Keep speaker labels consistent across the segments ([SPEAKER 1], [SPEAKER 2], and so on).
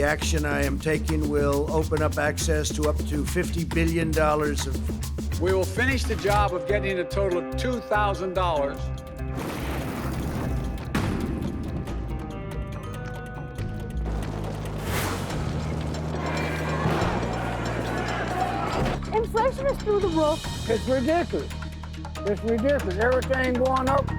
[SPEAKER 1] The action I am taking will open up access to up to $50 billion of.
[SPEAKER 2] We will finish the job of getting a total of $2,000.
[SPEAKER 3] Inflation is through the roof.
[SPEAKER 4] It's ridiculous. It's ridiculous. Everything going up.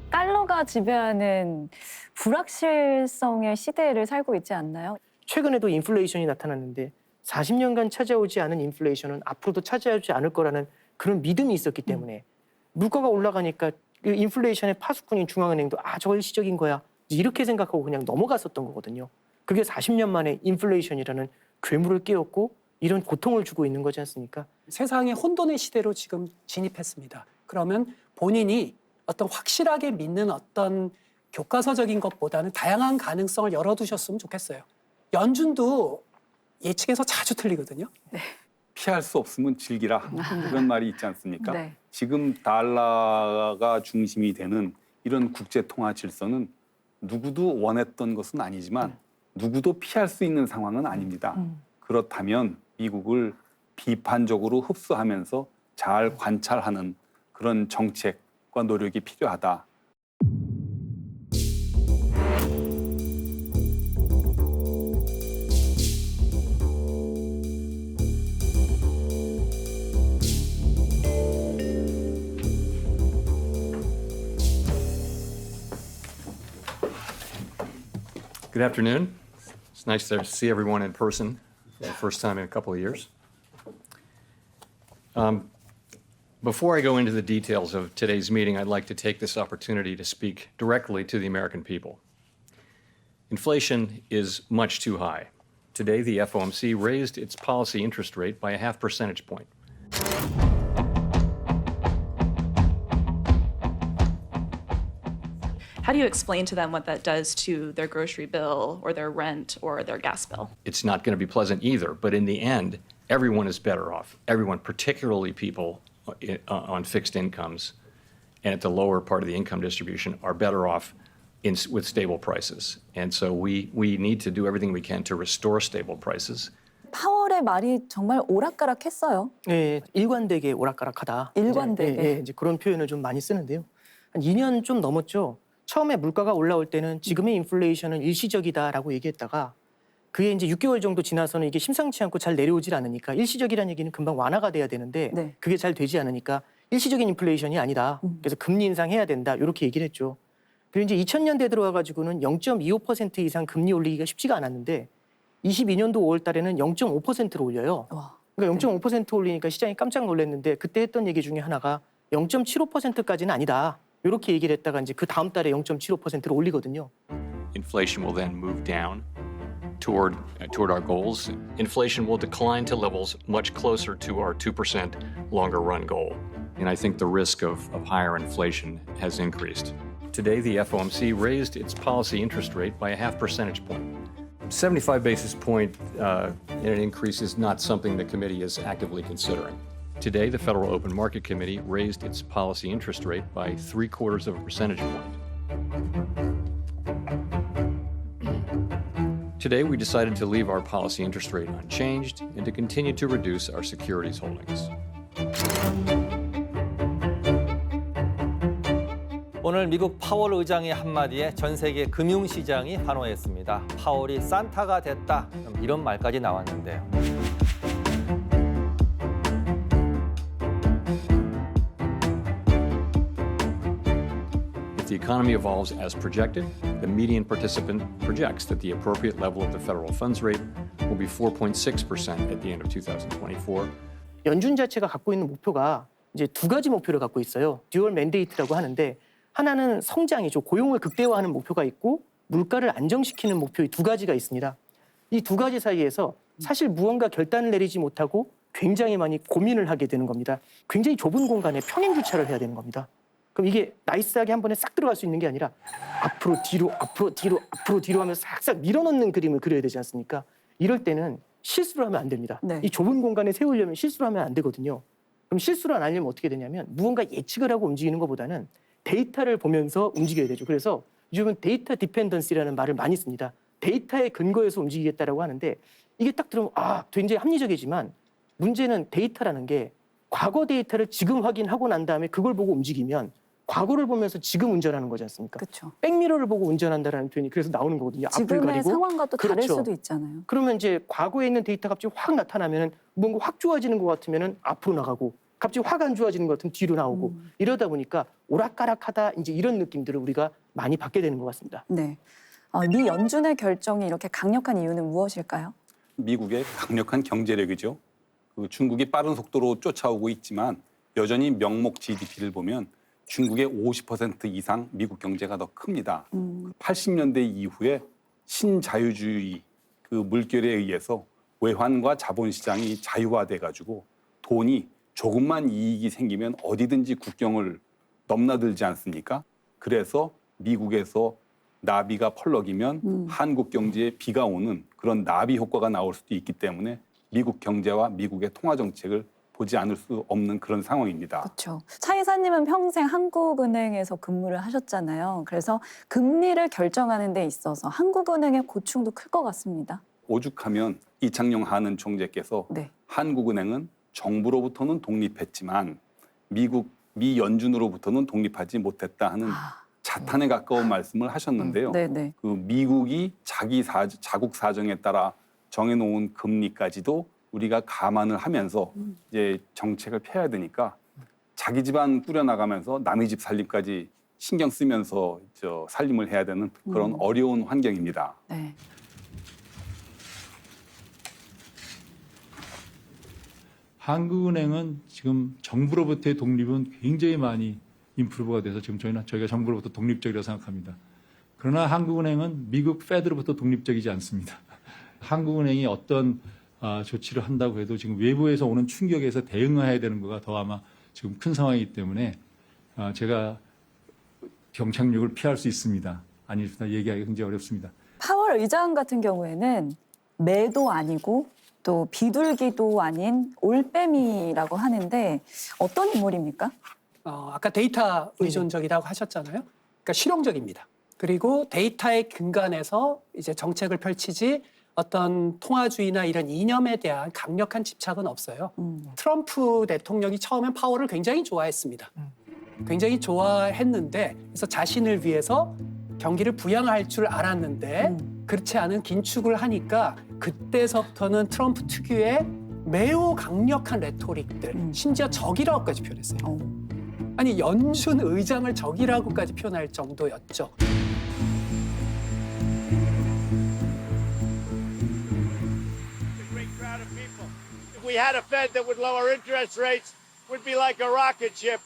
[SPEAKER 5] 달러가 지배하는 불확실성의 시대를 살고 있지 않나요?
[SPEAKER 6] 최근에도 인플레이션이 나타났는데 40년간 찾아오지 않은 인플레이션은 앞으로도 찾아오지 않을 거라는 그런 믿음이 있었기 때문에 물가가 올라가니까 인플레이션의 파수꾼인 중앙은행도 저거 일시적인 거야 이렇게 생각하고 그냥 넘어갔었던 거거든요. 그게 40년 만에 인플레이션이라는 괴물을 깨웠고 이런 고통을 주고 있는 거지 않습니까?
[SPEAKER 7] 세상의 혼돈의 시대로 지금 진입했습니다. 그러면 본인이 어떤 확실하게 믿는 어떤 교과서적인 것보다는 다양한 가능성을 열어두셨으면 좋겠어요. 연준도 예측에서 자주 틀리거든요.
[SPEAKER 5] 네.
[SPEAKER 8] 피할 수 없으면 즐기라 그런 말이 있지 않습니까?
[SPEAKER 5] 네.
[SPEAKER 8] 지금 달러가 중심이 되는 이런 국제통화 질서는 누구도 원했던 것은 아니지만 누구도 피할 수 있는 상황은 아닙니다. 그렇다면 미국을 비판적으로 흡수하면서 잘 관찰하는 그런 정책과 노력이 필요하다.
[SPEAKER 9] Good afternoon. It's nice to see everyone in person for the first time in a couple of years. Before I go into the details of today's meeting, I'd like to take this opportunity to speak directly to the American people. Inflation is much too high. Today, the FOMC raised its policy interest rate by a half percentage point.
[SPEAKER 10] How do you explain to them what that does to their grocery bill or their rent or their gas bill?
[SPEAKER 9] It's not going to be pleasant either, but in the end, everyone is better off. Everyone, particularly people on fixed incomes and at the lower part of the income distribution, are better off with stable prices. And so we need to do everything we can to restore stable prices.
[SPEAKER 5] 파월의 말이 정말 오락가락했어요.
[SPEAKER 6] 네, 일관되게 오락가락하다.
[SPEAKER 5] 일관되게.
[SPEAKER 6] 이제 그런 표현을 좀 많이 쓰는데요. 한 2년 좀 넘었죠. 처음에 물가가 올라올 때는 지금의 인플레이션은 일시적이다라고 얘기했다가 그게 이제 6개월 정도 지나서는 이게 심상치 않고 잘 내려오질 않으니까 일시적이라는 얘기는 금방 완화가 돼야 되는데
[SPEAKER 5] 네.
[SPEAKER 6] 그게 잘 되지 않으니까 일시적인 인플레이션이 아니다. 그래서 금리 인상해야 된다. 이렇게 얘기를 했죠. 그리고 이제 2000년대 들어와가지고는 0.25% 이상 금리 올리기가 쉽지가 않았는데 22년도 5월 달에는 0.5%로 올려요.
[SPEAKER 5] 와.
[SPEAKER 6] 그러니까 0.5% 올리니까 시장이 깜짝 놀랐는데 그때 했던 얘기 중에 하나가 0.75%까지는 아니다. 이렇게 얘기를 했다가 이제 그 다음 달에 0.75%로 올리거든요.
[SPEAKER 9] Inflation will then move down toward our goals. Inflation will decline to levels much closer to our 2% longer run goal. And I think the risk of higher inflation has increased. Today, the FOMC raised its policy interest rate by a half percentage point. 75 basis point in an increase is not something the committee is actively considering. Today, the Federal Open Market Committee raised its policy interest rate by 0.75 of a percentage point. Today, we decided to leave our policy interest rate unchanged and to continue to reduce our securities holdings.
[SPEAKER 11] 오늘 미국 파월 의장의 한마디에 전 세계 금융시장이 환호했습니다. 파월이 산타가 됐다, 이런 말까지 나왔는데요.
[SPEAKER 9] If the economy evolves as projected, the median participant projects that the appropriate level of the federal funds rate will be 4.6% at the end of 2024.
[SPEAKER 6] 연준 자체가 갖고 있는 목표가 이제 두 가지 목표를 갖고 있어요. 듀얼 맨데이트라고 하는데 하나는 성장이죠. 고용을 극대화하는 목표가 있고 물가를 안정시키는 목표 두 가지가 있습니다. 이 두 가지 사이에서 사실 무언가 결단을 내리지 못하고 굉장히 많이 고민을 하게 되는 겁니다. 굉장히 좁은 공간에 평행 주차를 해야 되는 겁니다. 그럼 이게 나이스하게 한 번에 싹 들어갈 수 있는 게 아니라 앞으로 뒤로 앞으로 뒤로 앞으로 뒤로 하면서 싹싹 밀어넣는 그림을 그려야 되지 않습니까? 이럴 때는 실수를 하면 안 됩니다.
[SPEAKER 5] 네.
[SPEAKER 6] 이 좁은 공간에 세우려면 실수를 하면 안 되거든요. 그럼 실수를 안 하려면 어떻게 되냐면 무언가 예측을 하고 움직이는 것보다는 데이터를 보면서 움직여야 되죠. 그래서 요즘은 데이터 디펜던시라는 말을 많이 씁니다. 데이터에 근거해서 움직이겠다라고 하는데 이게 딱 들으면 굉장히 합리적이지만 문제는 데이터라는 게 과거 데이터를 지금 확인하고 난 다음에 그걸 보고 움직이면 과거를 보면서 지금 운전하는 거지 않습니까?
[SPEAKER 5] 그렇죠.
[SPEAKER 6] 백미러를 보고 운전한다라는 표현이 그래서 나오는 거거든요. 앞을
[SPEAKER 5] 지금의
[SPEAKER 6] 가리고.
[SPEAKER 5] 상황과 또 다를
[SPEAKER 6] 그렇죠.
[SPEAKER 5] 수도 있잖아요.
[SPEAKER 6] 그러면 이제 과거에 있는 데이터가 갑자기 확 나타나면 뭔가 확 좋아지는 것 같으면 앞으로 나가고 갑자기 확 안 좋아지는 것 같으면 뒤로 나오고 이러다 보니까 오락가락하다 이제 이런 느낌들을 우리가 많이 받게 되는 것 같습니다.
[SPEAKER 5] 네. 미 연준의 결정이 이렇게 강력한 이유는 무엇일까요?
[SPEAKER 8] 미국의 강력한 경제력이죠. 그 중국이 빠른 속도로 쫓아오고 있지만 여전히 명목 GDP를 보면 중국의 50% 이상 미국 경제가 더 큽니다. 80년대 이후에 신자유주의 그 물결에 의해서 외환과 자본시장이 자유화돼 가지고 돈이 조금만 이익이 생기면 어디든지 국경을 넘나들지 않습니까? 그래서 미국에서 나비가 펄럭이면 한국 경제에 비가 오는 그런 나비 효과가 나올 수도 있기 때문에 미국 경제와 미국의 통화 정책을 보지 않을 수 없는 그런 상황입니다.
[SPEAKER 5] 그렇죠. 차 이사님은 평생 한국은행에서 근무를 하셨잖아요. 그래서 금리를 결정하는 데 있어서 한국은행의 고충도 클 것 같습니다.
[SPEAKER 8] 오죽하면 이창용 하는 총재께서
[SPEAKER 5] 네.
[SPEAKER 8] 한국은행은 정부로부터는 독립했지만 미 연준으로부터는 독립하지 못했다 하는 자탄에 가까운 말씀을 하셨는데요.
[SPEAKER 5] 네네.
[SPEAKER 8] 그 미국이 자국 사정에 따라 정해놓은 금리까지도 우리가 감안을 하면서 이제 정책을 펴야 되니까 자기 집안 꾸려나가면서 남의 집 살림까지 신경 쓰면서 살림을 해야 되는 그런 어려운 환경입니다.
[SPEAKER 5] 네.
[SPEAKER 12] 한국은행은 지금 정부로부터의 독립은 굉장히 많이 임프루브가 돼서 지금 저희가 정부로부터 독립적이라고 생각합니다. 그러나 한국은행은 미국 페드로부터 독립적이지 않습니다. 한국은행이 어떤 조치를 한다고 해도 지금 외부에서 오는 충격에서 대응해야 되는 거가 더 아마 지금 큰 상황이기 때문에 제가 경착륙을 피할 수 있습니다. 아니다 얘기하기 굉장히 어렵습니다.
[SPEAKER 5] 파월 의장 같은 경우에는 매도 아니고 또 비둘기도 아닌 올빼미라고 하는데 어떤 인물입니까?
[SPEAKER 7] 아까 데이터 의존적이라고 하셨잖아요. 그러니까 실용적입니다. 그리고 데이터의 근간에서 이제 정책을 펼치지 어떤 통화주의나 이런 이념에 대한 강력한 집착은 없어요. 트럼프 대통령이 처음엔 파월을 굉장히 좋아했습니다. 굉장히 좋아했는데 그래서 자신을 위해서 경기를 부양할 줄 알았는데 그렇지 않은 긴축을 하니까 그때서부터는 트럼프 특유의 매우 강력한 레토릭들, 심지어 적이라고까지 표현했어요. 아니 연준 의장을 적이라고까지 표현할 정도였죠.
[SPEAKER 13] If we had a Fed that would lower interest rates, would be like a rocket ship.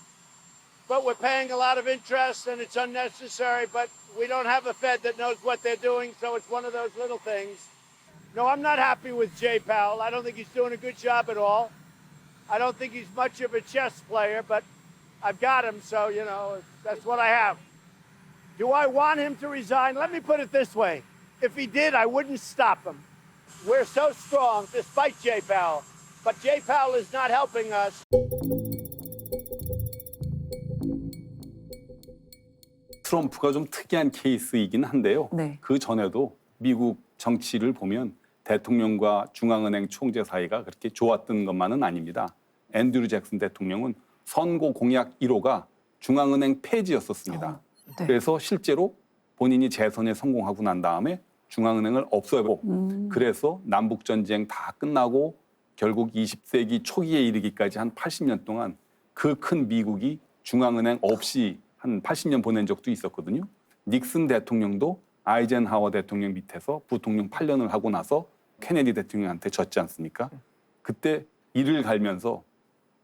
[SPEAKER 13] But we're paying a lot of interest and it's unnecessary, but we don't have a Fed that knows what they're doing, so it's one of those little things. No, I'm not happy with Jay Powell. I don't think he's doing a good job at all. I don't think he's much of a chess player, but I've got him, so, you know, that's what I have. Do I want him to resign? Let me put it this way. If he did, I wouldn't stop him. We're so strong, despite Jay Powell. But Jay Powell is not helping us.
[SPEAKER 8] 트럼프가 좀 특이한 케이스이긴 한데요.
[SPEAKER 5] 네.
[SPEAKER 8] 그 전에도 미국 정치를 보면 대통령과 중앙은행 총재 사이가 그렇게 좋았던 것만은 아닙니다. 앤드류 잭슨 대통령은 선거 공약 1호가 중앙은행 폐지였었습니다.
[SPEAKER 5] 네.
[SPEAKER 8] 그래서 실제로 본인이 재선에 성공하고 난 다음에 중앙은행을 없애고 그래서 남북전쟁 다 끝나고 결국 20세기 초기에 이르기까지 한 80년 동안 그 큰 미국이 중앙은행 없이 한 80년 보낸 적도 있었거든요. 닉슨 대통령도 아이젠하워 대통령 밑에서 부통령 8년을 하고 나서 케네디 대통령한테 졌지 않습니까? 그때 이를 갈면서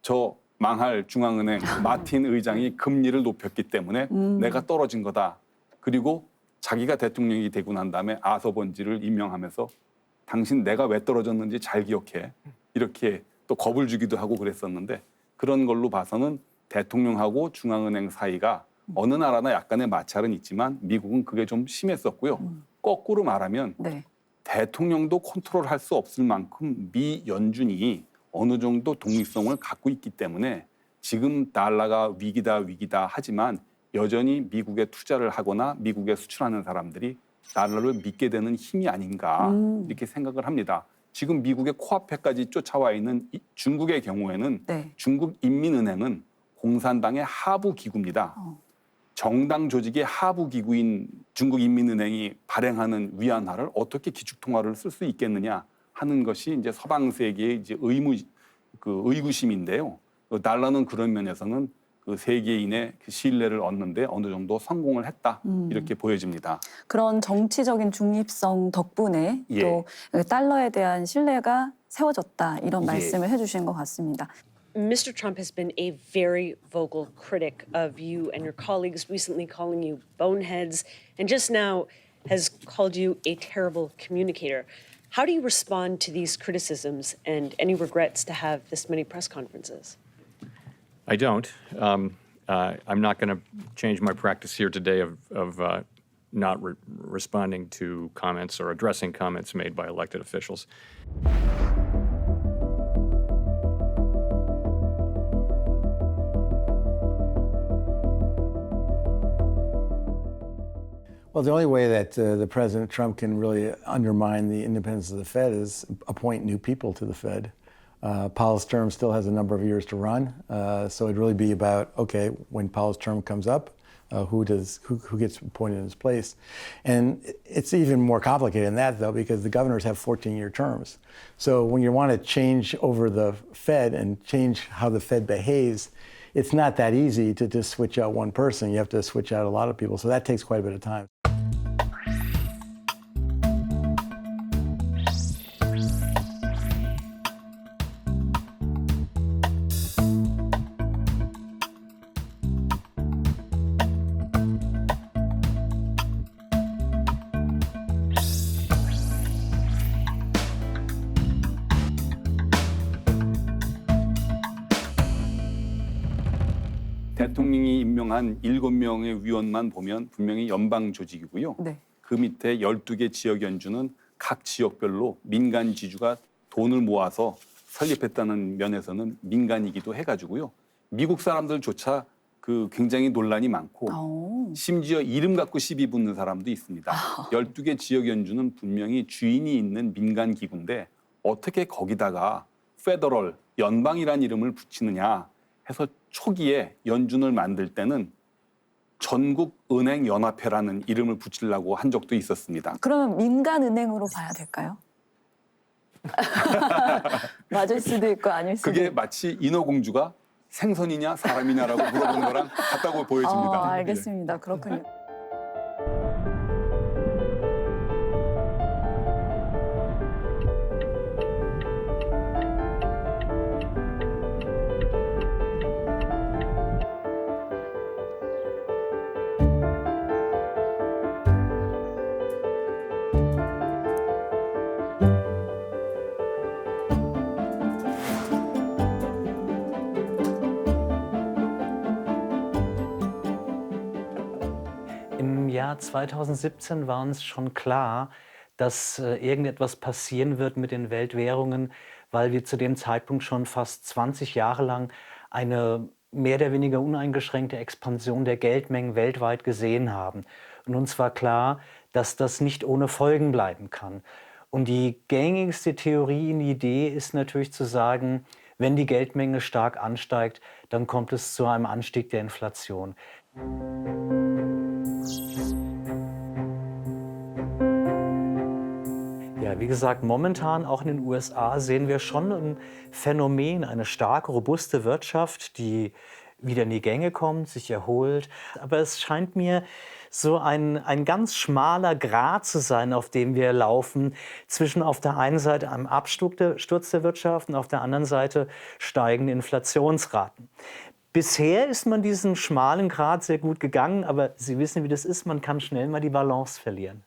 [SPEAKER 8] 저 망할 중앙은행 마틴 의장이 금리를 높였기 때문에 내가 떨어진 거다. 그리고 자기가 대통령이 되고 난 다음에 아서 번지를 임명하면서 당신 내가 왜 떨어졌는지 잘 기억해. 이렇게 또 겁을 주기도 하고 그랬었는데 그런 걸로 봐서는 대통령하고 중앙은행 사이가 어느 나라나 약간의 마찰은 있지만 미국은 그게 좀 심했었고요. 거꾸로 말하면
[SPEAKER 5] 네.
[SPEAKER 8] 대통령도 컨트롤할 수 없을 만큼 미 연준이 어느 정도 독립성을 갖고 있기 때문에 지금 달러가 위기다 하지만 여전히 미국에 투자를 하거나 미국에 수출하는 사람들이 달러를 믿게 되는 힘이 아닌가 이렇게 생각을 합니다. 지금 미국의 코앞에까지 쫓아와 있는 중국의 경우에는
[SPEAKER 5] 네.
[SPEAKER 8] 중국 인민은행은 공산당의 하부 기구입니다. 정당 조직의 하부 기구인 중국 인민은행이 발행하는 위안화를 어떻게 기축통화를 쓸 수 있겠느냐 하는 것이 이제 서방 세계의 이제 의구심인데요. 달러는 그런 면에서는 그 세계인의 그 신뢰를 얻는데 어느 정도 성공을 했다 이렇게 보여집니다.
[SPEAKER 5] 그런 정치적인 중립성 덕분에
[SPEAKER 8] 예.
[SPEAKER 5] 또 달러에 대한 신뢰가 세워졌다 이런
[SPEAKER 8] 예.
[SPEAKER 5] 말씀을 해주신 것 같습니다.
[SPEAKER 14] Mr. Trump has been a very vocal critic of you and your colleagues, recently calling you boneheads, and just now has called you a terrible communicator. How do you respond to these criticisms and any regrets to have this many press conferences?
[SPEAKER 9] I don't. I'm not going to change my practice here today of not responding to comments or addressing comments made by elected officials.
[SPEAKER 15] Well, the only way that the President Trump can really undermine the independence of the Fed is appoint new people to the Fed. Powell's term still has a number of years to run, so it'd really be about, okay, when Powell's term comes up, who gets appointed in his place. And it's even more complicated than that, though, because the governors have 14-year terms. So when you want to change over the Fed and change how the Fed behaves, it's not that easy to just switch out one person. You have to switch out a lot of people, so that takes quite a bit of time.
[SPEAKER 8] 대통령이 임명한 7명의 위원만 보면 분명히 연방 조직이고요.
[SPEAKER 5] 네.
[SPEAKER 8] 그 밑에 12개 지역 연준은 각 지역별로 민간 지주가 돈을 모아서 설립했다는 면에서는 민간이기도 해가지고요. 미국 사람들조차 그 굉장히 논란이 많고 심지어 이름 갖고 시비 붙는 사람도 있습니다. 12개 지역 연준은 분명히 주인이 있는 민간 기구인데 어떻게 거기다가 페더럴, 연방이란 이름을 붙이느냐 해서 초기에 연준을 만들 때는 전국은행연합회라는 이름을 붙이려고 한 적도 있었습니다.
[SPEAKER 5] 그러면 민간은행으로 봐야 될까요? 맞을 수도 있고 아닐 수도
[SPEAKER 8] 그게
[SPEAKER 5] 있고.
[SPEAKER 8] 마치 인어공주가 생선이냐 사람이냐라고 물어보는 거랑 같다고 보여집니다.
[SPEAKER 5] 알겠습니다. 그렇군요.
[SPEAKER 16] Im Jahr 2017 war uns schon klar, dass irgendetwas passieren wird mit den Weltwährungen, weil wir zu dem Zeitpunkt schon fast 20 Jahre lang eine mehr oder weniger uneingeschränkte Expansion der Geldmengen weltweit gesehen haben. Und uns war klar, dass das nicht ohne Folgen bleiben kann. Und die gängigste Theorie, die Idee ist natürlich zu sagen, wenn die Geldmenge stark ansteigt, dann kommt es zu einem Anstieg der Inflation. Ja, wie gesagt, momentan auch in den USA sehen wir schon ein Phänomen, eine starke, robuste Wirtschaft, die wieder in die Gänge kommt, sich erholt. Aber es scheint mir so ein ganz schmaler Grat zu sein, auf dem wir laufen, zwischen auf der einen Seite einem Absturz der Wirtschaft und auf der anderen Seite steigenden Inflationsraten. Bisher ist man diesen schmalen Grat sehr gut gegangen, aber Sie wissen, wie das ist, man kann schnell mal die Balance verlieren.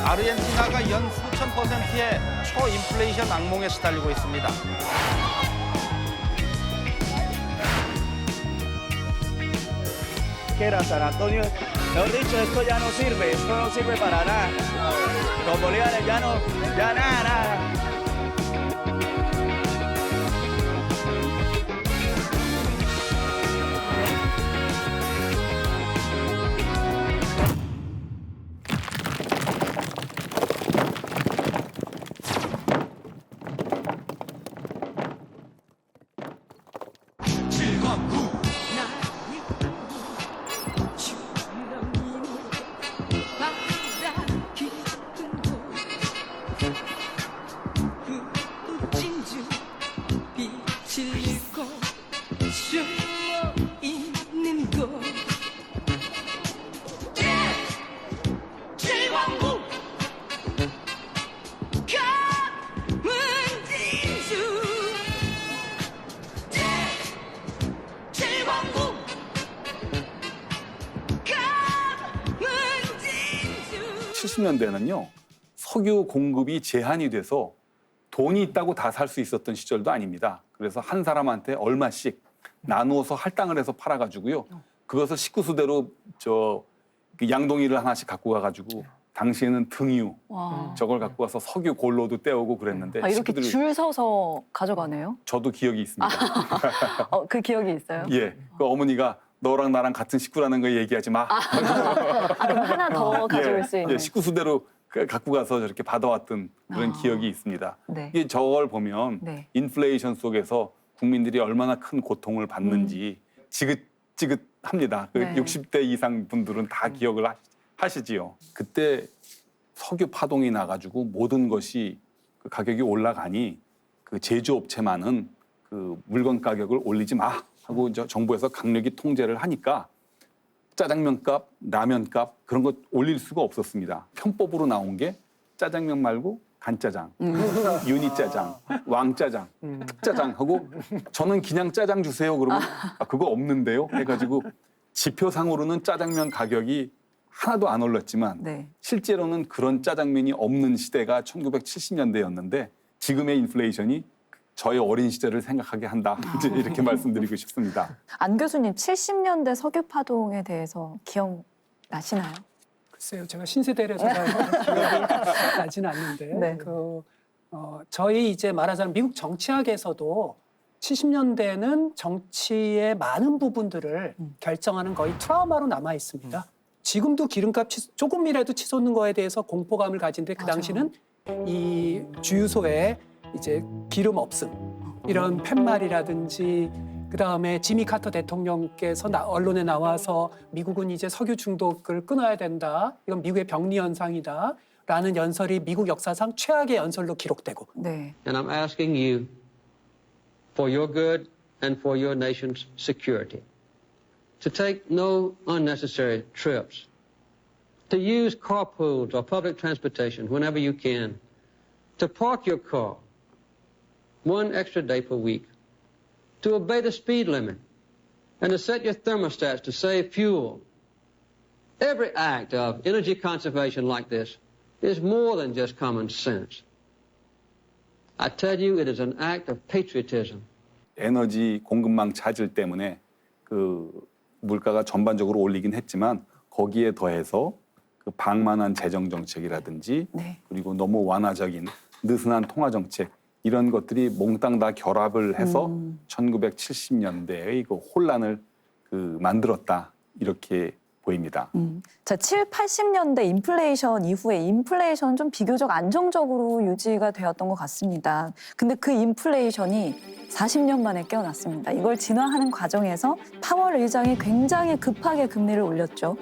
[SPEAKER 11] 아르헨티나가 연 수천 %의 초인플레이션 악몽에 시달리고 있습니다.
[SPEAKER 17] Que era San Antonio, mejor dicho, esto ya no sirve para nada. Los bolívares ya nada.
[SPEAKER 8] 년대는요 석유 공급이 제한이 돼서 돈이 있다고 다 살 수 있었던 시절도 아닙니다. 그래서 한 사람한테 얼마씩 나누어서 할당을 해서 팔아가지고요. 그것을 식구수대로 그 양동이를 하나씩 갖고 가가지고 당시에는 등유 저걸 갖고 가서 석유 골로도 떼오고 그랬는데
[SPEAKER 5] 이렇게 줄 서서 가져가네요.
[SPEAKER 8] 저도 기억이 있습니다.
[SPEAKER 5] 그 기억이 있어요?
[SPEAKER 8] 예, 그 어머니가 너랑 나랑 같은 식구라는 거 얘기하지 마.
[SPEAKER 5] 그럼 하나 더 가져올 수 있는.
[SPEAKER 8] 예, 식구수대로 갖고 가서 저렇게 받아왔던 그런 기억이 있습니다.
[SPEAKER 5] 네.
[SPEAKER 8] 이게 저걸 보면 인플레이션 속에서 국민들이 얼마나 큰 고통을 받는지 지긋지긋합니다. 그 60대 이상 분들은 다 기억을 하시지요. 그때 석유 파동이 나가지고 모든 것이 그 가격이 올라가니 그 제조업체만은 그 물건 가격을 올리지 마 하고 정부에서 강력히 통제를 하니까 짜장면 값, 라면 값 그런 거 올릴 수가 없었습니다. 편법으로 나온 게 짜장면 말고 간짜장, 유니짜장, 왕짜장, 특짜장 하고 저는 그냥 짜장 주세요. 그러면 그거 없는데요. 해가지고 지표상으로는 짜장면 가격이 하나도 안 올랐지만 실제로는 그런 짜장면이 없는 시대가 1970년대였는데 지금의 인플레이션이 저의 어린 시절을 생각하게 한다. 이제 이렇게 말씀드리고 싶습니다.
[SPEAKER 5] 안 교수님, 70년대 석유 파동에 대해서 기억나시나요?
[SPEAKER 7] 글쎄요, 제가 신세대라서 기억이 나지는 않는데 저희 이제 말하자면 미국 정치학에서도 70년대는 정치의 많은 부분들을 결정하는 거의 트라우마로 남아 있습니다. 지금도 기름값 조금이라도 치솟는 거에 대해서 공포감을 가진데 그 당시는 이 주유소에 이제 기름 없음 이런 팻말이라든지 그다음에 지미 카터 대통령께서 언론에 나와서 미국은 이제 석유 중독을 끊어야 된다. 이건 미국의 병리 현상이다. 라는 연설이 미국 역사상 최악의 연설로 기록되고.
[SPEAKER 5] 네.
[SPEAKER 18] And I'm asking you for your good and for your nation's security to take no unnecessary trips, to use carpools or public transportation whenever you can, to park your car one extra day per week, to obey the speed limit, and to set your thermostats to save fuel. Every act of energy conservation like this is more than just common sense. I tell you, it is an act of patriotism.
[SPEAKER 8] 에너지 공급망 차질 때문에 그 물가가 전반적으로 올리긴 했지만 거기에 더해서 그 방만한 재정 정책이라든지 그리고 너무 완화적인 느슨한 통화 정책 이런 것들이 몽땅 다 결합을 해서 1970년대의 그 혼란을 만들었다 이렇게 보입니다.
[SPEAKER 5] 자, 7, 80년대 인플레이션 이후에 인플레이션 좀 비교적 안정적으로 유지가 되었던 것 같습니다. 근데 그 인플레이션이 40년 만에 깨어났습니다. 이걸 진화하는 과정에서 파월 의장이 굉장히 급하게 금리를 올렸죠.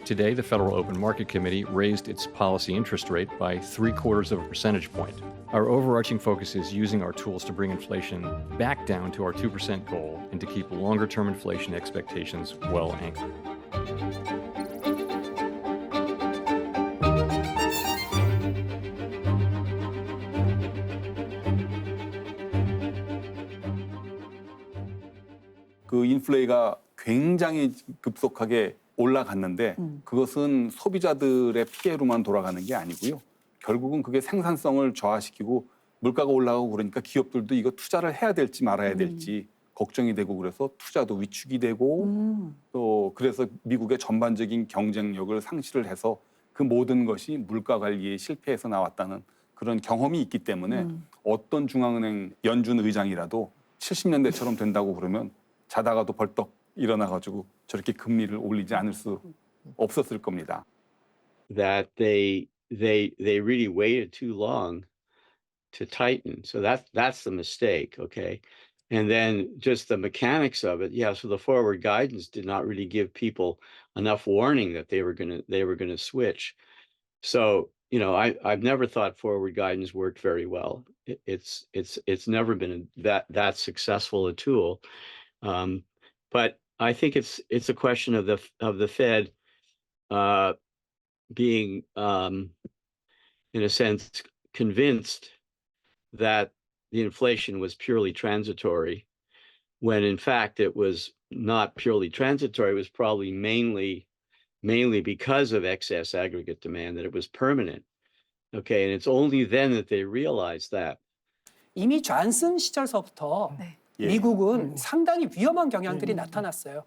[SPEAKER 9] Today, the Federal Open Market Committee raised its policy interest rate by 3/4 of a percentage point. Our overarching focus is using our tools to bring inflation back down to our 2% goal and to keep longer-term inflation expectations well anchored.
[SPEAKER 8] 그 인플레이가 굉장히 급속하게 올라갔는데 그것은 소비자들의 피해로만 돌아가는 게 아니고요. 결국은 그게 생산성을 저하시키고 물가가 올라가고 그러니까 기업들도 이거 투자를 해야 될지 말아야 될지 걱정이 되고 그래서 투자도 위축이 되고 또 그래서 미국의 전반적인 경쟁력을 상실을 해서 그 모든 것이 물가 관리에 실패해서 나왔다는 그런 경험이 있기 때문에 어떤 중앙은행 연준 의장이라도 70년대처럼 된다고 그러면 자다가도 벌떡 일어나가지고 저렇게 금리를 올리지 않을 수 없었을 겁니다.
[SPEAKER 13] That they really waited too long to tighten. So that's the mistake, okay? And then just the mechanics of it, yeah, so the forward guidance did not really give people enough warning that they were gonna switch. So, you know, I've never thought forward guidance worked very well. It's never been that successful a tool. But I think it's a question of the Fed being in a sense convinced that the inflation was purely transitory, when in fact it was not purely transitory. It was probably mainly because of excess aggregate demand that it was permanent. Okay, and it's only then that they realized that.
[SPEAKER 7] 이미 존슨 시절서부터 미국은 상당히 위험한 경향들이 나타났어요.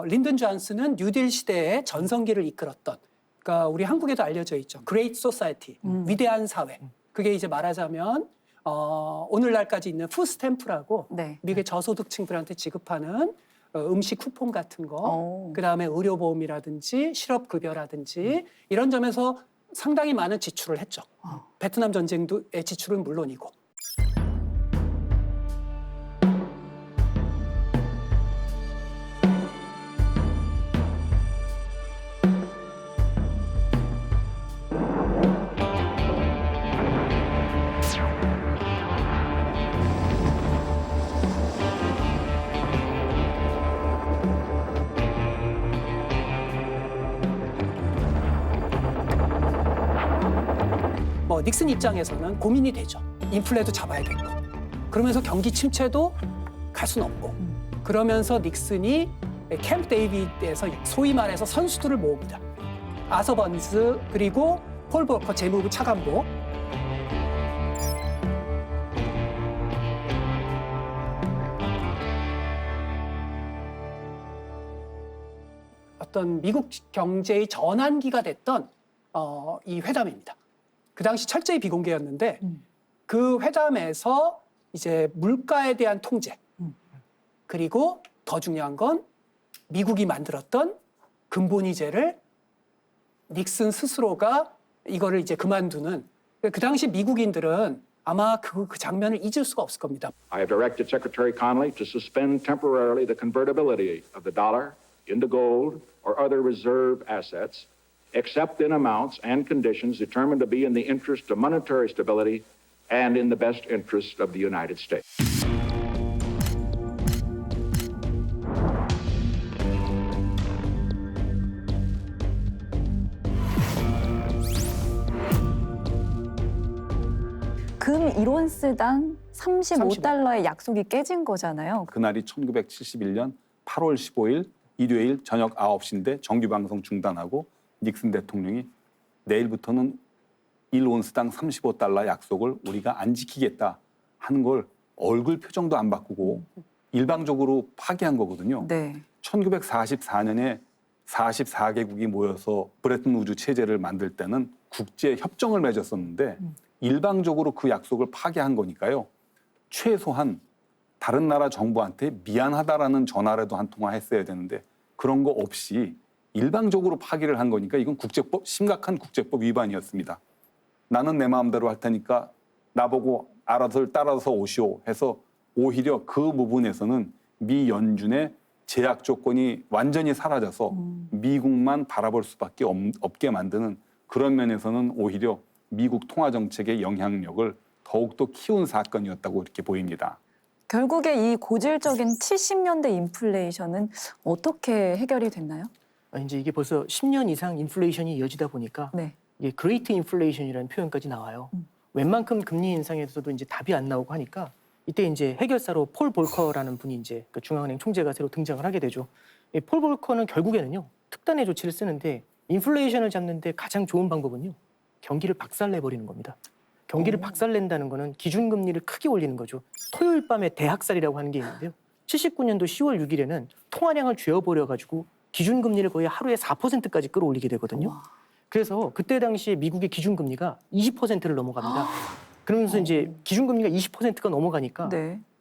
[SPEAKER 7] 린든 존슨은 뉴딜 시대의 전성기를 이끌었던, 그러니까 우리 한국에도 알려져 있죠. 그레이트 소사이티, 위대한 사회. 그게 이제 말하자면 오늘날까지 있는 푸스탬프라고 미국의 저소득층들한테 지급하는 음식 쿠폰 같은 거, 그다음에 의료보험이라든지 실업급여라든지 이런 점에서 상당히 많은 지출을 했죠. 베트남 전쟁도의 지출은 물론이고. 닉슨 입장에서는 고민이 되죠. 인플레도 잡아야겠고. 그러면서 경기 침체도 갈 수는 없고. 그러면서 닉슨이 캠프 데이비드에서 소위 말해서 선수들을 모읍니다. 아서 번스 그리고 폴 볼커 재무부 차관보. 어떤 미국 경제의 전환기가 됐던 이 회담입니다. 그 당시 철저히 비공개였는데 그 회담에서 이제 물가에 대한 통제 그리고 더 중요한 건 미국이 만들었던 근본위제를 닉슨 스스로가 이거를 이제 그만두는, 그 당시 미국인들은 아마 그 장면을 잊을 수가 없을 겁니다.
[SPEAKER 19] I have directed Secretary Connally to suspend temporarily the convertibility of the dollar into gold or other reserve assets, except in amounts and conditions determined to be in the interest of monetary stability and in the best interest of the United States.
[SPEAKER 5] 금 1온스당 35달러의 약속이 깨진 거잖아요.
[SPEAKER 8] 그날이 1971년 8월 15일 일요일 저녁 9시인데 정규 방송 중단하고 닉슨 대통령이 내일부터는 1온스당 35달러 약속을 우리가 안 지키겠다 하는 걸 얼굴 표정도 안 바꾸고 일방적으로 파기한 거거든요. 1944년에 44개국이 모여서 브레튼 우드 체제를 만들 때는 국제 협정을 맺었었는데 일방적으로 그 약속을 파기한 거니까요. 최소한 다른 나라 정부한테 미안하다라는 전화라도 한 통화 했어야 되는데 그런 거 없이 일방적으로 파기를 한 거니까 이건 심각한 국제법 위반이었습니다. 나는 내 마음대로 할 테니까 나보고 알아서 따라서 오시오 해서 오히려 그 부분에서는 미 연준의 제약 조건이 완전히 사라져서 미국만 바라볼 수밖에 없게 만드는 그런 면에서는 오히려 미국 통화 정책의 영향력을 더욱더 키운 사건이었다고 이렇게 보입니다.
[SPEAKER 5] 결국에 이 고질적인 70년대 인플레이션은 어떻게 해결이 됐나요?
[SPEAKER 6] 이제 이게 벌써 10년 이상 인플레이션이 이어지다 보니까 이게 그레이트 인플레이션이라는 표현까지 나와요. 웬만큼 금리 인상에서도 이제 답이 안 나오고 하니까 이때 이제 해결사로 폴 볼커라는 분이 이제 그 중앙은행 총재가 새로 등장을 하게 되죠. 폴 볼커는 결국에는요 특단의 조치를 쓰는데 인플레이션을 잡는데 가장 좋은 방법은요. 경기를 박살내버리는 겁니다. 경기를 박살낸다는 거는 기준금리를 크게 올리는 거죠. 토요일 밤에 대학살이라고 하는 게 있는데요. 79년도 10월 6일에는 통화량을 쥐어버려가지고 기준금리를 거의 하루에 4%까지 끌어올리게 되거든요. 그래서 그때 당시에 미국의 기준금리가 20%를 넘어갑니다. 그러면서 이제 기준금리가 20%가 넘어가니까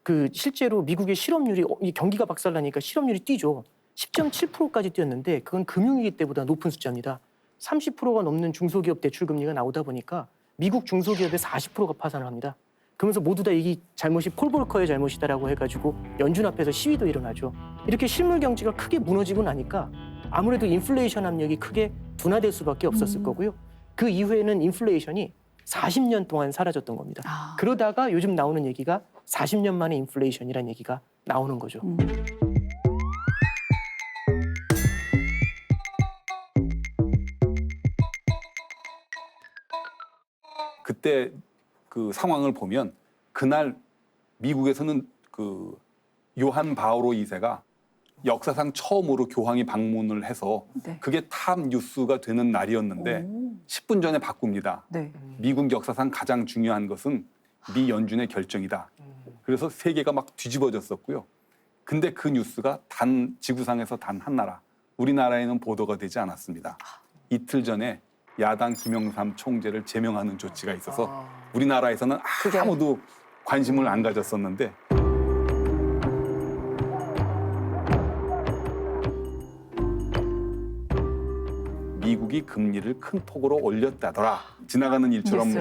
[SPEAKER 6] 그 실제로 미국의 실업률이 이 경기가 박살나니까 실업률이 뛰죠. 10.7%까지 뛰었는데 그건 금융위기 때보다 높은 숫자입니다. 30%가 넘는 중소기업 대출금리가 나오다 보니까 미국 중소기업의 40%가 파산을 합니다. 그러면서 모두 다 이 잘못이 폴 볼커의 잘못이다라고 해가지고 연준 앞에서 시위도 일어나죠. 이렇게 실물 경제가 크게 무너지고 나니까 아무래도 인플레이션 압력이 크게 둔화될 수밖에 없었을 거고요. 그 이후에는 인플레이션이 40년 동안 사라졌던 겁니다. 그러다가 요즘 나오는 얘기가 40년 만에 인플레이션이라는 얘기가 나오는 거죠.
[SPEAKER 8] 그때 그 상황을 보면 그날 미국에서는 그 요한 바오로 2세가 역사상 처음으로 교황이 방문을 해서 그게 탑 뉴스가 되는 날이었는데 10분 전에 바꿉니다. 미국 역사상 가장 중요한 것은 미 연준의 결정이다. 그래서 세계가 막 뒤집어졌었고요. 근데 그 뉴스가 단 지구상에서 단 한 나라, 우리나라에는 보도가 되지 않았습니다. 이틀 전에 야당 김영삼 총재를 제명하는 조치가 있어서 우리나라에서는 아무도 관심을 안 가졌었는데 미국이 금리를 큰 폭으로 올렸다더라. 지나가는 일처럼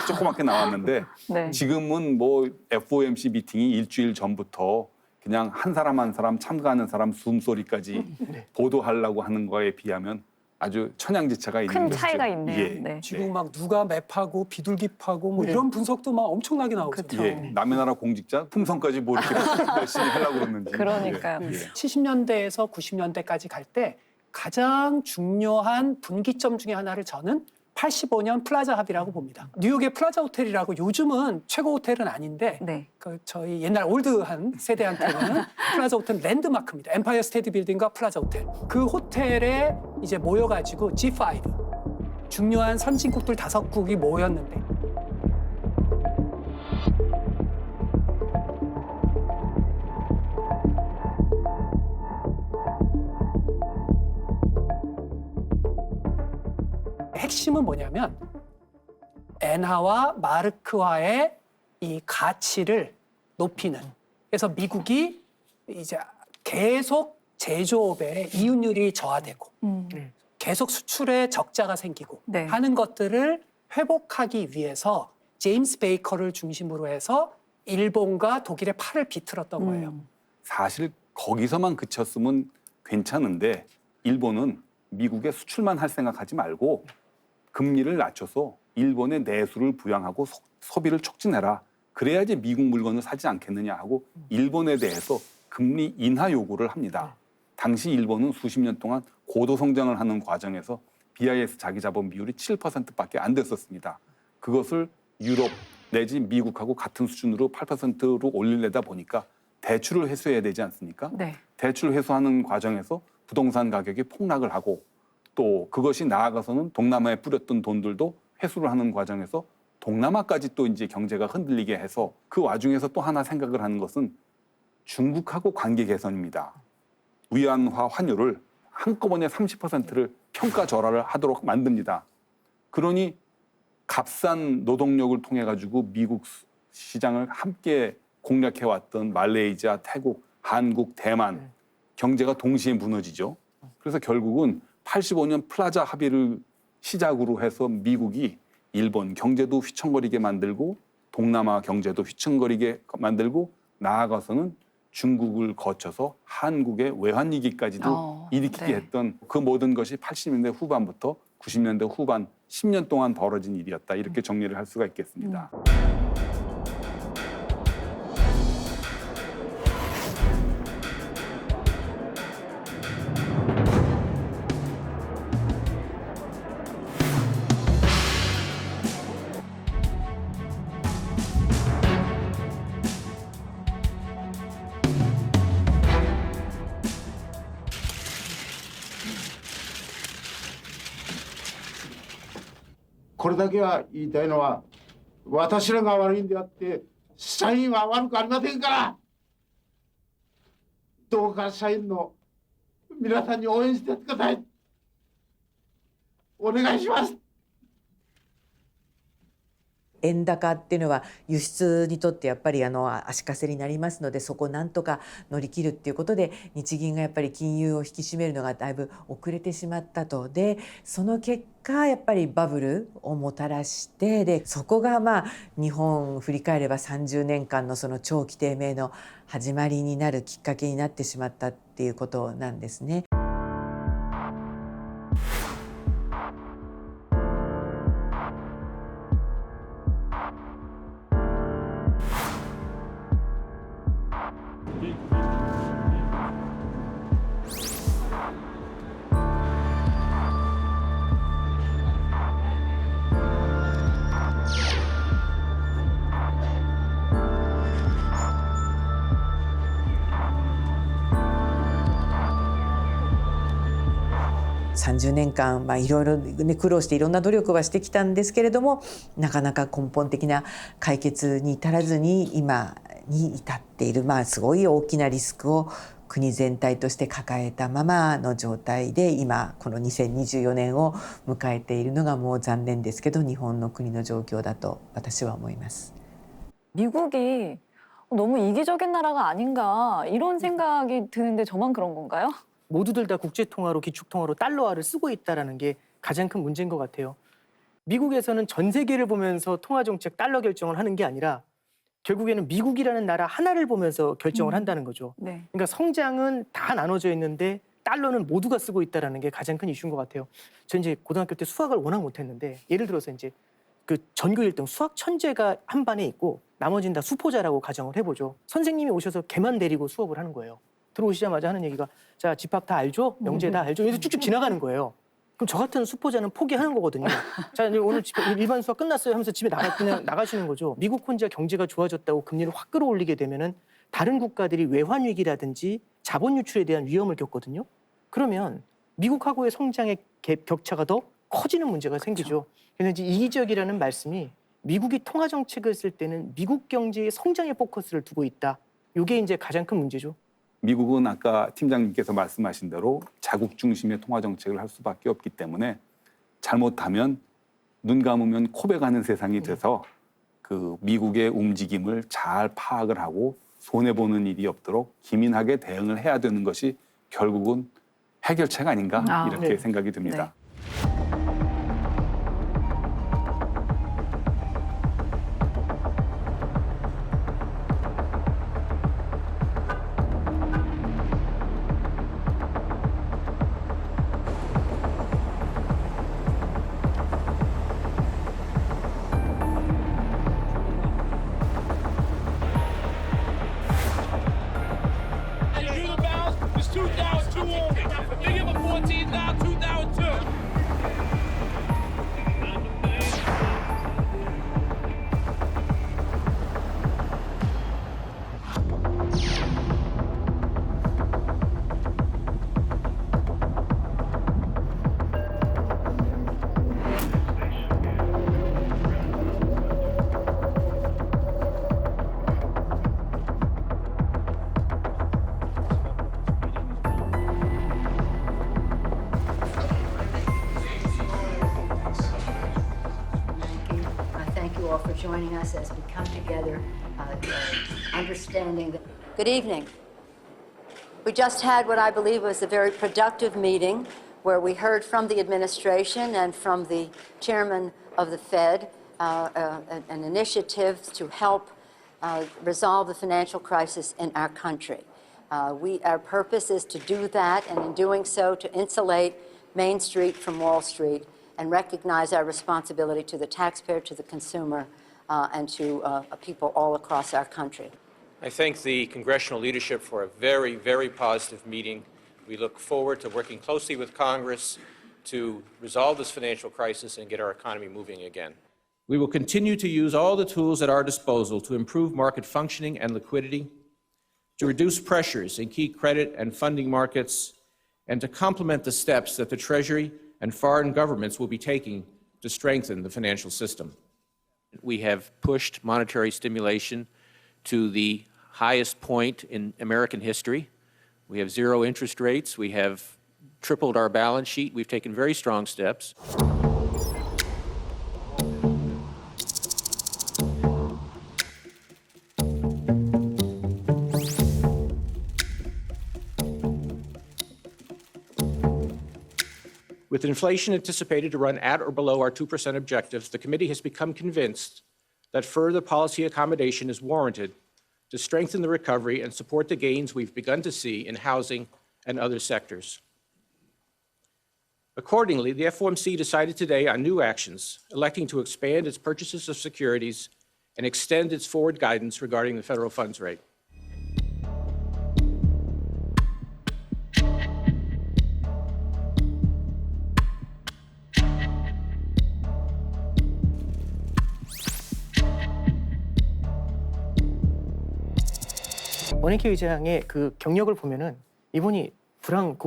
[SPEAKER 8] 조그맣게 나왔는데 지금은 뭐 FOMC 미팅이 일주일 전부터 그냥 한 사람 참가하는 사람 숨소리까지 보도하려고 하는 거에 비하면 아주 천양지차가 있는
[SPEAKER 5] 큰
[SPEAKER 8] 것이죠.
[SPEAKER 5] 차이가 있네요.
[SPEAKER 7] 지금 막 누가 맵하고 비둘기 파고 뭐 이런 분석도 막 엄청나게 나오죠.
[SPEAKER 8] 남의 나라 공직자 품성까지 뭐 이렇게 열심히 하려고 그러는지.
[SPEAKER 5] 그러니까요.
[SPEAKER 7] 70년대에서 90년대까지 갈 때 가장 중요한 분기점 중에 하나를 저는 85년 플라자 합의라고 봅니다. 뉴욕의 플라자 호텔이라고 요즘은 최고 호텔은 아닌데 그 저희 옛날 올드한 세대한테는 플라자 호텔 랜드마크입니다. 엠파이어 스테이트 빌딩과 플라자 호텔. 그 호텔에 이제 모여가지고 G5 중요한 선진국들 5국이 모였는데 핵심은 뭐냐면 엔화와 마르크화의 이 가치를 높이는. 그래서 미국이 이제 계속 제조업의 이윤율이 저하되고 계속 수출에 적자가 생기고 하는 것들을 회복하기 위해서 제임스 베이커를 중심으로 해서 일본과 독일의 팔을 비틀었던 거예요.
[SPEAKER 8] 사실 거기서만 그쳤으면 괜찮은데 일본은 미국의 수출만 할 생각하지 말고 금리를 낮춰서 일본의 내수를 부양하고 소비를 촉진해라. 그래야지 미국 물건을 사지 않겠느냐 하고 일본에 대해서 금리 인하 요구를 합니다. 당시 일본은 수십 년 동안 고도 성장을 하는 과정에서 BIS 자기 자본 비율이 7%밖에 안 됐었습니다. 그것을 유럽 내지 미국하고 같은 수준으로 8%로 올리려다 보니까 대출을 회수해야 되지 않습니까? 대출 회수하는 과정에서 부동산 가격이 폭락을 하고 또 그것이 나아가서는 동남아에 뿌렸던 돈들도 회수를 하는 과정에서 동남아까지 또 이제 경제가 흔들리게 해서 그 와중에서 또 하나 생각을 하는 것은 중국하고 관계 개선입니다. 위안화 환율을 한꺼번에 30%를 평가절하를 하도록 만듭니다. 그러니 값싼 노동력을 통해 가지고 미국 시장을 함께 공략해왔던 말레이시아, 태국, 한국, 대만 경제가 동시에 무너지죠. 그래서 결국은 85년 플라자 합의를 시작으로 해서 미국이 일본 경제도 휘청거리게 만들고 동남아 경제도 휘청거리게 만들고 나아가서는 중국을 거쳐서 한국의 외환위기까지도 일으키게 했던 그 모든 것이 80년대 후반부터 90년대 후반 10년 동안 벌어진 일이었다. 이렇게 정리를 할 수가 있겠습니다.
[SPEAKER 20] これだけは言いたいのは私らが悪いんであって社員は悪くありませんからどうか社員の皆さんに応援してください。お願いします。
[SPEAKER 21] 円高っていうのは輸出にとってやっぱり足かせになりますので、そこをなんとか乗り切るっていうことで日銀がやっぱり金融を引き締めるのがだいぶ遅れてしまったと。でその結果やっぱりバブルをもたらして、でそこが日本を振り返れば30年間のその長期低迷の始まりになるきっかけになってしまったっていうことなんですね。30年間、いろいろ、苦労していろんな努力はしてきたんですけれども、なかなか根本的な解決に至らずに今に至っている、すごい大きなリスクを国全体として抱えたままの状態で今この2024年を迎えているのがもう残念ですけど日本の国の状況だと私は思います。
[SPEAKER 5] 미국이 너무 이기적인 나라가 아닌가 이런 생각이 드는데 저만 그런 건가요?
[SPEAKER 6] 모두들 다 국제통화로 기축통화로 달러화를 쓰고 있다는 게 가장 큰 문제인 것 같아요. 미국에서는 전 세계를 보면서 통화정책 달러 결정을 하는 게 아니라 결국에는 미국이라는 나라 하나를 보면서 결정을 한다는 거죠.
[SPEAKER 5] 네.
[SPEAKER 6] 그러니까 성장은 다 나눠져 있는데 달러는 모두가 쓰고 있다는 게 가장 큰 이슈인 것 같아요. 저 이제 고등학교 때 수학을 워낙 못했는데 예를 들어서 이제 그 전교 1등 수학 천재가 한 반에 있고 나머지는 다 수포자라고 가정을 해보죠. 선생님이 오셔서 걔만 데리고 수업을 하는 거예요. 들어오시자마자 하는 얘기가 자 집합 다 알죠? 영재 다 알죠? 이래서 쭉쭉 지나가는 거예요. 그럼 저 같은 수포자는 포기하는 거거든요. 자 이제 오늘 일반 수학 끝났어요 하면서 집에 그냥 나가시는 거죠. 미국 혼자 경제가 좋아졌다고 금리를 확 끌어올리게 되면은 다른 국가들이 외환 위기라든지 자본 유출에 대한 위험을 겪거든요. 그러면 미국하고의 성장의 격차가 더 커지는 문제가 생기죠. 그래서 이제 이기적이라는 말씀이 미국이 통화 정책을 쓸 때는 미국 경제의 성장에 포커스를 두고 있다. 이게 이제 가장 큰 문제죠.
[SPEAKER 8] 미국은 아까 팀장님께서 말씀하신 대로 자국 중심의 통화 정책을 할 수밖에 없기 때문에 잘못하면 눈 감으면 코베 가는 세상이 돼서 그 미국의 움직임을 잘 파악을 하고 손해 보는 일이 없도록 기민하게 대응을 해야 되는 것이 결국은 해결책 아닌가 이렇게
[SPEAKER 5] 네.
[SPEAKER 8] 생각이 듭니다.
[SPEAKER 5] 네.
[SPEAKER 22] For joining us as we come together, understanding that. Good evening. We just had what I believe was a very productive meeting where we heard from the administration and from the chairman of the Fed an initiative to help resolve the financial crisis in our country. Our purpose is to do that, and in doing so, to insulate Main Street from Wall Street and recognize our responsibility to the taxpayer, to the consumer, and to people all across our country.
[SPEAKER 23] I thank the congressional leadership for a very, very positive meeting. We look forward to working closely with Congress to resolve this financial crisis and get our economy moving again. We will continue to use all the tools at our disposal to improve market functioning and liquidity, to reduce pressures in key credit and funding markets, and to complement the steps that the Treasury and foreign governments will be taking to strengthen the financial system. We have pushed monetary stimulation to the highest point in American history. We have zero interest rates. We have tripled our balance sheet. We've taken very strong steps. With inflation anticipated to run at or below our 2% objectives, the committee has become convinced that further policy accommodation is warranted to strengthen the recovery and support the gains we've begun to see in housing and other sectors. Accordingly, the FOMC decided today on new actions, electing to expand its purchases of securities and extend its forward guidance regarding the federal funds rate.
[SPEAKER 6] 버냉키 의장의 그 경력을 보면은 이분이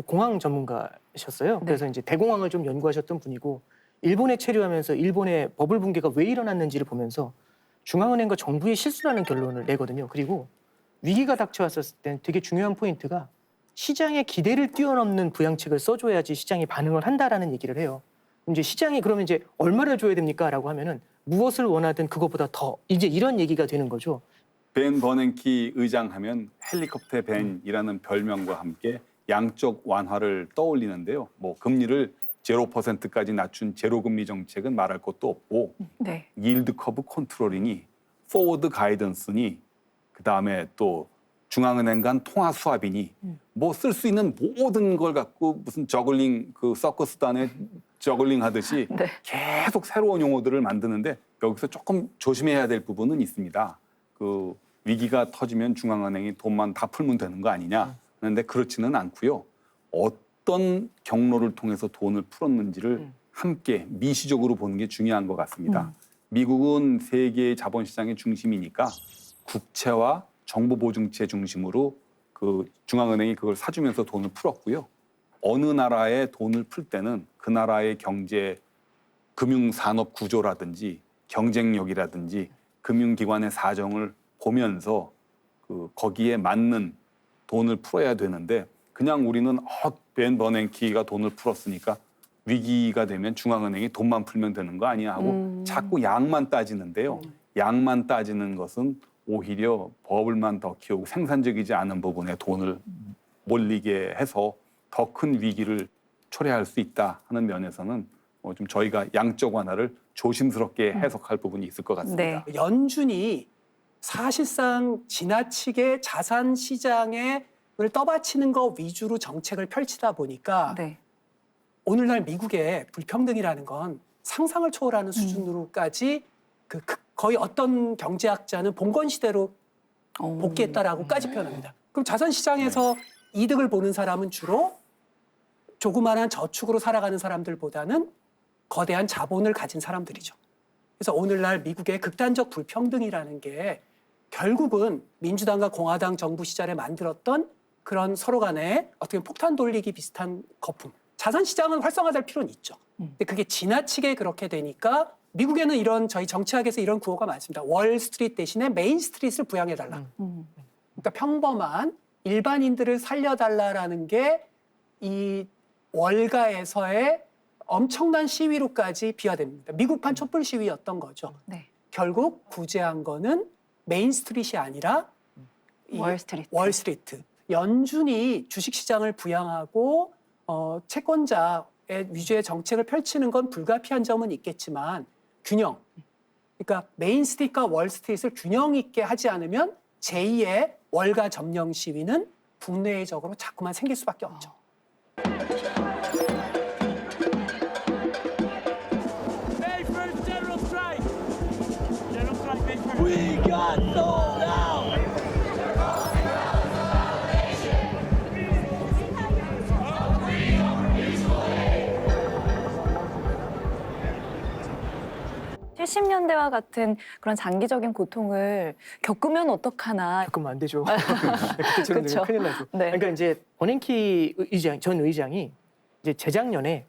[SPEAKER 6] 공항 전문가셨어요. 그래서 이제 대공황을 좀 연구하셨던 분이고 일본에 체류하면서 일본의 버블 붕괴가 왜 일어났는지를 보면서 중앙은행과 정부의 실수라는 결론을 내거든요. 그리고 위기가 닥쳐왔을 땐 되게 중요한 포인트가 시장의 기대를 뛰어넘는 부양책을 써줘야지 시장이 반응을 한다라는 얘기를 해요. 이제 시장이 그러면 이제 얼마를 줘야 됩니까?라고 하면은 무엇을 원하든 그거보다 더 이제 이런 얘기가 되는 거죠.
[SPEAKER 8] 벤 버냉키 의장 하면 헬리콥터 벤이라는 별명과 함께 양적 완화를 떠올리는데요. 뭐 금리를 0%까지 낮춘 제로금리 정책은 말할 것도 없고
[SPEAKER 5] 네.
[SPEAKER 8] 일드 커브 컨트롤이니 포워드 가이던스니 그다음에 또 중앙은행 간 통화 수합이니 뭐 쓸 수 있는 모든 걸 갖고 무슨 저글링 그 서커스단에 저글링 하듯이
[SPEAKER 5] 네.
[SPEAKER 8] 계속 새로운 용어들을 만드는데 여기서 조금 조심해야 될 부분은 있습니다. 그 위기가 터지면 중앙은행이 돈만 다 풀면 되는 거 아니냐. 그런데 그렇지는 않고요. 어떤 경로를 통해서 돈을 풀었는지를 함께 미시적으로 보는 게 중요한 것 같습니다. 미국은 세계의 자본시장의 중심이니까 국채와 정부보증채 중심으로 그 중앙은행이 그걸 사주면서 돈을 풀었고요. 어느 나라에 돈을 풀 때는 그 나라의 경제, 금융산업 구조라든지 경쟁력이라든지 금융기관의 사정을 보면서 거기에 맞는 돈을 풀어야 되는데 그냥 우리는 벤 버냉키가 돈을 풀었으니까 위기가 되면 중앙은행이 돈만 풀면 되는 거 아니야 하고 자꾸 양만 따지는데요. 양만 따지는 것은 오히려 버블만 더 키우고 생산적이지 않은 부분에 돈을 몰리게 해서 더 큰 위기를 초래할 수 있다 하는 면에서는 좀 저희가 양적 완화를 조심스럽게 해석할 부분이 있을 것 같습니다.
[SPEAKER 5] 네.
[SPEAKER 7] 연준이 사실상 지나치게 자산 시장을 떠받치는 것 위주로 정책을 펼치다 보니까
[SPEAKER 5] 네.
[SPEAKER 7] 오늘날 미국의 불평등이라는 건 상상을 초월하는 수준으로까지 거의 어떤 경제학자는 봉건 시대로 복귀했다라고까지 표현합니다. 그럼 자산 시장에서 이득을 보는 사람은 주로 조그마한 저축으로 살아가는 사람들보다는 거대한 자본을 가진 사람들이죠. 그래서 오늘날 미국의 극단적 불평등이라는 게 결국은 민주당과 공화당 정부 시절에 만들었던 그런 서로 간에 어떻게 보면 폭탄 돌리기 비슷한 거품. 자산 시장은 활성화될 필요는 있죠. 근데 그게 지나치게 그렇게 되니까 미국에는 이런 저희 정치학에서 이런 구호가 많습니다. 월 스트리트 대신에 메인 스트리트를 부양해달라. 그러니까 평범한 일반인들을 살려달라라는 게 이 월가에서의 엄청난 시위로까지 비화됩니다. 미국판 촛불 시위였던 거죠.
[SPEAKER 5] 네.
[SPEAKER 7] 결국 구제한 거는 메인 스트리트이 아니라 월스트리트. 연준이 주식시장을 부양하고 채권자의 위주의 정책을 펼치는 건 불가피한 점은 있겠지만 균형. 그러니까 메인 스트리트와 월스트리트를 균형 있게 하지 않으면 제2의 월가 점령 시위는 국내적으로 자꾸만 생길 수밖에 없죠.
[SPEAKER 17] We got sold out!
[SPEAKER 5] 70년대와 같은 그런 장기적인 고통을 겪으면 어떡하나.
[SPEAKER 6] 겪으면 안 되죠. 그때처럼 되면 큰일 나죠.
[SPEAKER 5] 네.
[SPEAKER 6] 그러니까 이제 버냉키 전 의장이 이제 재작년에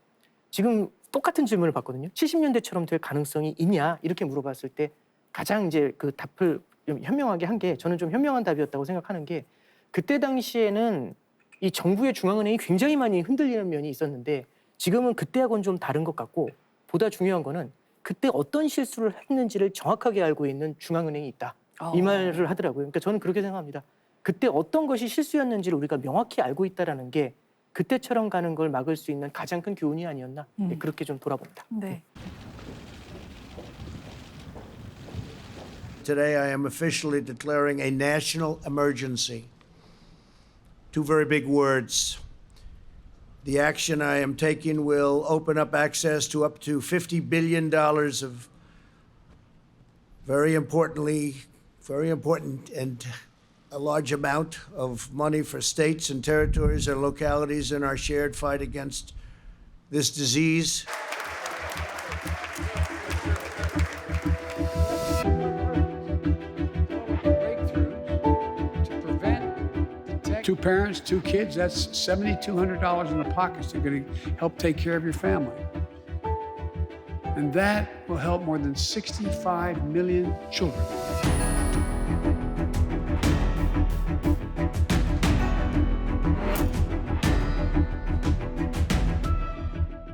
[SPEAKER 6] 지금 똑같은 질문을 받거든요. 70년대처럼 될 가능성이 있냐 이렇게 물어봤을 때 가장 이제 그 답을 좀 현명하게 한 게 저는 좀 현명한 답이었다고 생각하는 게 그때 당시에는 이 정부의 중앙은행이 굉장히 많이 흔들리는 면이 있었는데 지금은 그때하고는 좀 다른 것 같고 보다 중요한 거는 그때 어떤 실수를 했는지를 정확하게 알고 있는 중앙은행이 있다. 이 말을 하더라고요. 그러니까 저는 그렇게 생각합니다. 그때 어떤 것이 실수였는지를 우리가 명확히 알고 있다라는 게 그때처럼 가는 걸 막을 수 있는 가장 큰 교훈이 아니었나 네, 그렇게 좀 돌아봅니다.
[SPEAKER 5] 네.
[SPEAKER 1] Today I am officially declaring a national emergency. Two very big words. The action I am taking will open up access to up to $50 billion of very important and a large amount of money for states and territories and localities in our shared fight against this disease.
[SPEAKER 2] Two parents, two kids, that's $7,200 in the pockets. They're going to help take care of your family. And that will help more than 65 million children.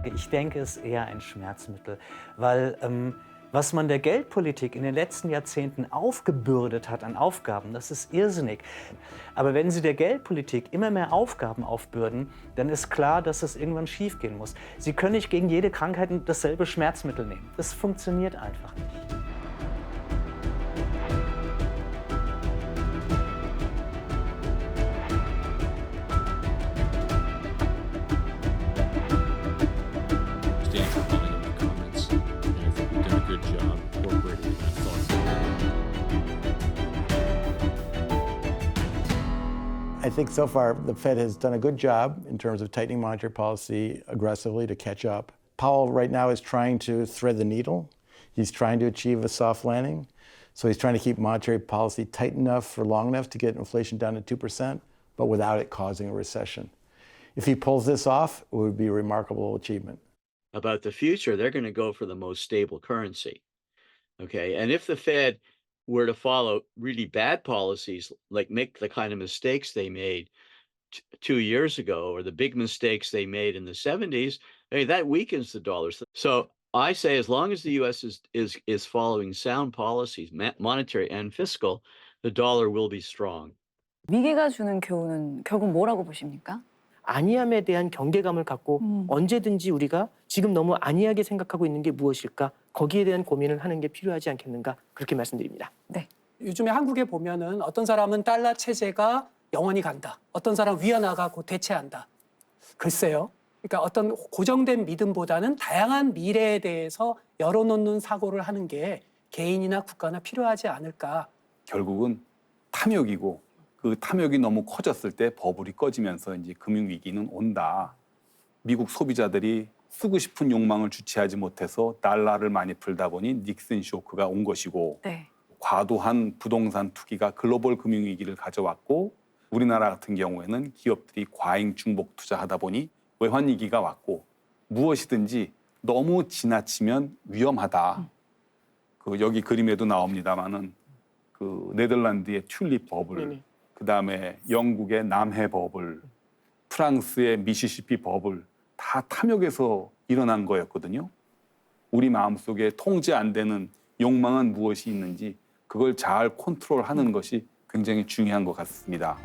[SPEAKER 16] Ich denke, es ist eher ein Schmerzmittel, weil was man der Geldpolitik in den letzten Jahrzehnten aufgebürdet hat an Aufgaben, das ist irrsinnig. Aber wenn Sie der Geldpolitik immer mehr Aufgaben aufbürden, dann ist klar, dass es irgendwann schiefgehen muss. Sie können nicht gegen jede Krankheit dasselbe Schmerzmittel nehmen. Das funktioniert einfach nicht.
[SPEAKER 15] I think so far the Fed has done a good job in terms of tightening monetary policy aggressively to catch up. Powell right now is trying to thread the needle. He's trying to achieve a soft landing. So he's trying to keep monetary policy tight enough for long enough to get inflation down to 2%, but without it causing a recession. If he pulls this off, it would be a remarkable achievement.
[SPEAKER 3] About the future, they're going to go for the most stable currency. Okay, and if the Fed were to follow really bad policies, like make the kind of mistakes they made 2 years ago, or the big mistakes they made in the 70s, I mean, that weakens the dollar. So I say, as long as the U.S. is following sound policies, monetary and fiscal, the dollar will be strong.
[SPEAKER 5] 위기가 주는 교훈은 결국 뭐라고 보십니까?
[SPEAKER 6] 안이함에 대한 경계감을 갖고 언제든지 우리가 지금 너무 안이하게 생각하고 있는 게 무엇일까? 거기에 대한 고민을 하는 게 필요하지 않겠는가? 그렇게 말씀드립니다.
[SPEAKER 5] 네.
[SPEAKER 7] 요즘에 한국에 보면은 어떤 사람은 달러 체제가 영원히 간다. 어떤 사람은 위안화가 대체한다. 글쎄요. 그러니까 어떤 고정된 믿음보다는 다양한 미래에 대해서 열어놓는 사고를 하는 게 개인이나 국가나 필요하지 않을까.
[SPEAKER 8] 결국은 탐욕이고 그 탐욕이 너무 커졌을 때 버블이 꺼지면서 이제 금융위기는 온다. 미국 소비자들이 쓰고 싶은 욕망을 주체하지 못해서 달러를 많이 풀다 보니 닉슨 쇼크가 온 것이고
[SPEAKER 5] 네.
[SPEAKER 8] 과도한 부동산 투기가 글로벌 금융위기를 가져왔고 우리나라 같은 경우에는 기업들이 과잉 중복 투자하다 보니 외환위기가 왔고 무엇이든지 너무 지나치면 위험하다. 그 여기 그림에도 나옵니다마는 그 네덜란드의 튤립 버블, 그다음에 영국의 남해 버블, 프랑스의 미시시피 버블 다 탐욕에서 일어난 거였거든요. 우리 마음속에 통제 안 되는 욕망은 무엇이 있는지 그걸 잘 컨트롤하는 것이 굉장히 중요한 것 같습니다.